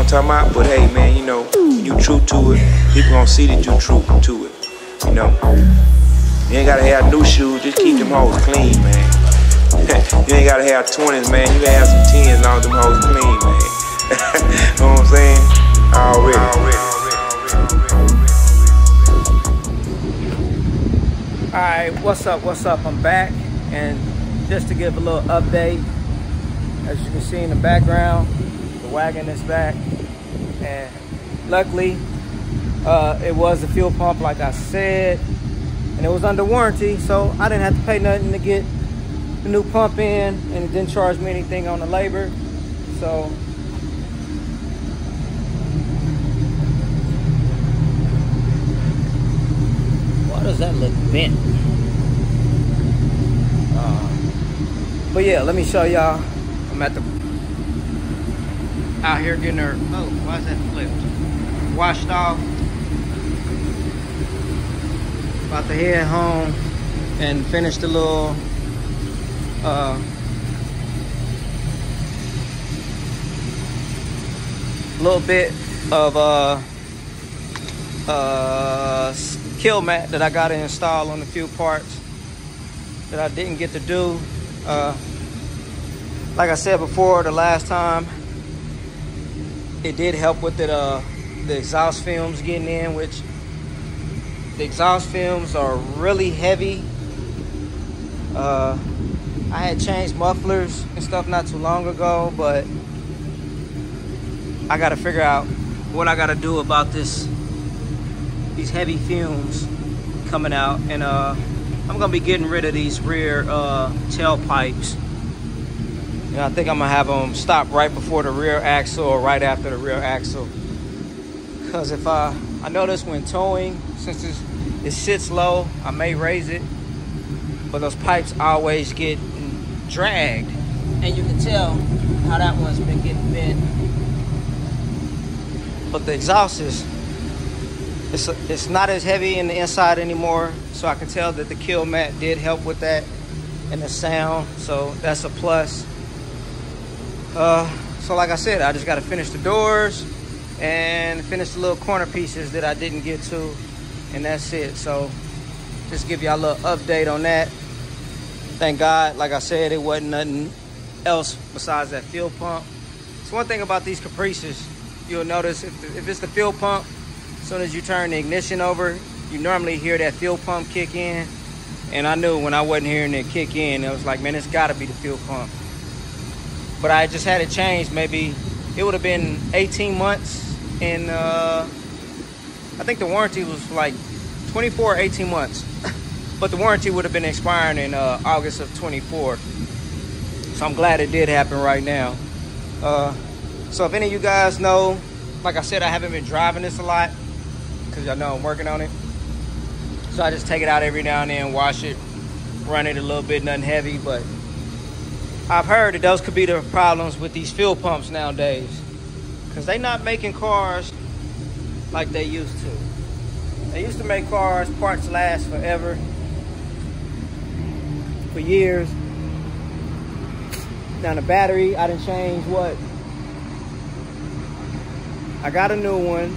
what I'm talking about? But hey, man, you know, when you true to it, people gonna see that you true to it. You know, you ain't gotta have new shoes, just keep them hoes clean, man. You ain't gotta have 20s, man. You can have some 10s, long as them hoes clean, man. Know what I'm saying? Already. Alright, what's up? I'm back, and just to give a little update, as you can see in the background, the wagon is back, and luckily it was a fuel pump like I said, and it was under warranty, so I didn't have to pay nothing to get the new pump in, and it didn't charge me anything on the labor. So why does that look bent? But yeah, let me show y'all. I'm at the out here getting her. Oh, why is that flipped? Washed off. About to head home and finish the little bit of kill mat that I got to install on a few parts that I didn't get to do. Like I said before, the last time, it did help with the exhaust fumes getting in, which the exhaust fumes are really heavy. I had changed mufflers and stuff not too long ago, but I gotta figure out what I gotta do about these heavy fumes coming out, and I'm gonna be getting rid of these rear tailpipes. And I think I'm gonna have them stop right before the rear axle or right after the rear axle. Because if I notice when towing, since it sits low, I may raise it, but those pipes always get dragged, and you can tell how that one's been getting bent. But the exhaust it's not as heavy in the inside anymore, so I can tell that the kill mat did help with that and the sound, so that's a plus. So like I said, I just got to finish the doors and finish the little corner pieces that I didn't get to, and that's it. So just give y'all a little update on that. Thank God, like I said, it wasn't nothing else besides that fuel pump. So one thing about these Caprices, you'll notice if it's the fuel pump, as soon as you turn the ignition over, you normally hear that fuel pump kick in. And I knew when I wasn't hearing it kick in, I was like, man, it's gotta be the fuel pump. But I just had it changed. Maybe it would have been 18 months. And I think the warranty was like 24 or 18 months. But the warranty would have been expiring in August of 24. So I'm glad it did happen right now. So if any of you guys know, like I said, I haven't been driving this a lot because y'all know I'm working on it. So I just take it out every now and then, wash it, run it a little bit, nothing heavy. But I've heard that those could be the problems with these fuel pumps nowadays, because they're not making cars like they used to. They used to make cars, parts last forever, for years. Now the battery, I done changed what? I got a new one.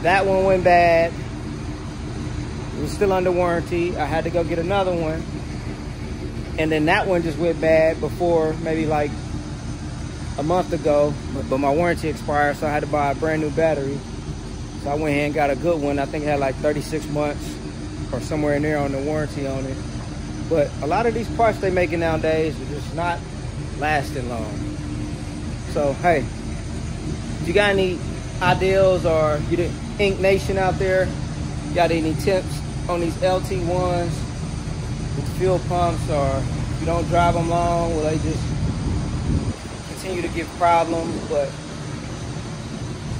That one went bad. It was still under warranty. I had to go get another one. And then that one just went bad before, maybe like a month ago. But my warranty expired, so I had to buy a brand new battery. So I went ahead and got a good one. I think it had like 36 months or somewhere in there on the warranty on it. But a lot of these parts they making nowadays are just not lasting long. So hey, if you got any ideals, or you the Ink Nation out there, got any tips on these LT1s with fuel pumps, or if you don't drive them long, will they just continue to give problems? But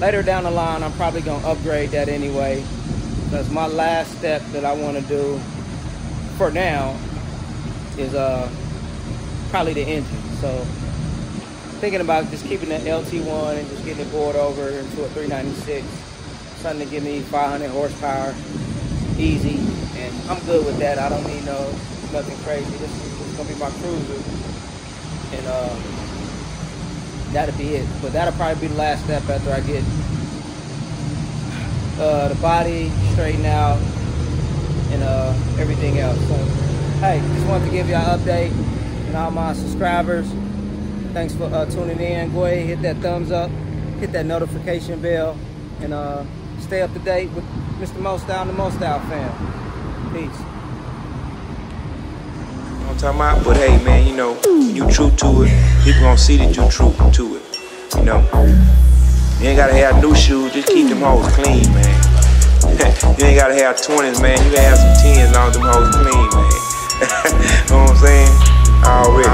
later down the line, I'm probably gonna upgrade that anyway. That's my last step that I want to do for now is probably the engine. So thinking about just keeping that LT1 and just getting it bored over into a 396, something to give me 500 horsepower, easy, and I'm good with that. I don't need nothing crazy. This is gonna be my cruiser, and that'll be it. But that'll probably be the last step after I get the body straightened out and everything else. So, hey, just wanted to give y'all an update and all my subscribers. Thanks for tuning in. Go ahead, hit that thumbs up, hit that notification bell, and stay up to date with Mr. Mo Style and the Mo Style fam. Peace. I'm talking about, but hey, man, you know, when you true to it, people gonna see that you true to it. You know, you ain't gotta have new shoes, just keep them hoes clean, man. You ain't gotta have 20s, man. You can have some 10s as long as them hoes clean, man. You know what I'm saying? Already.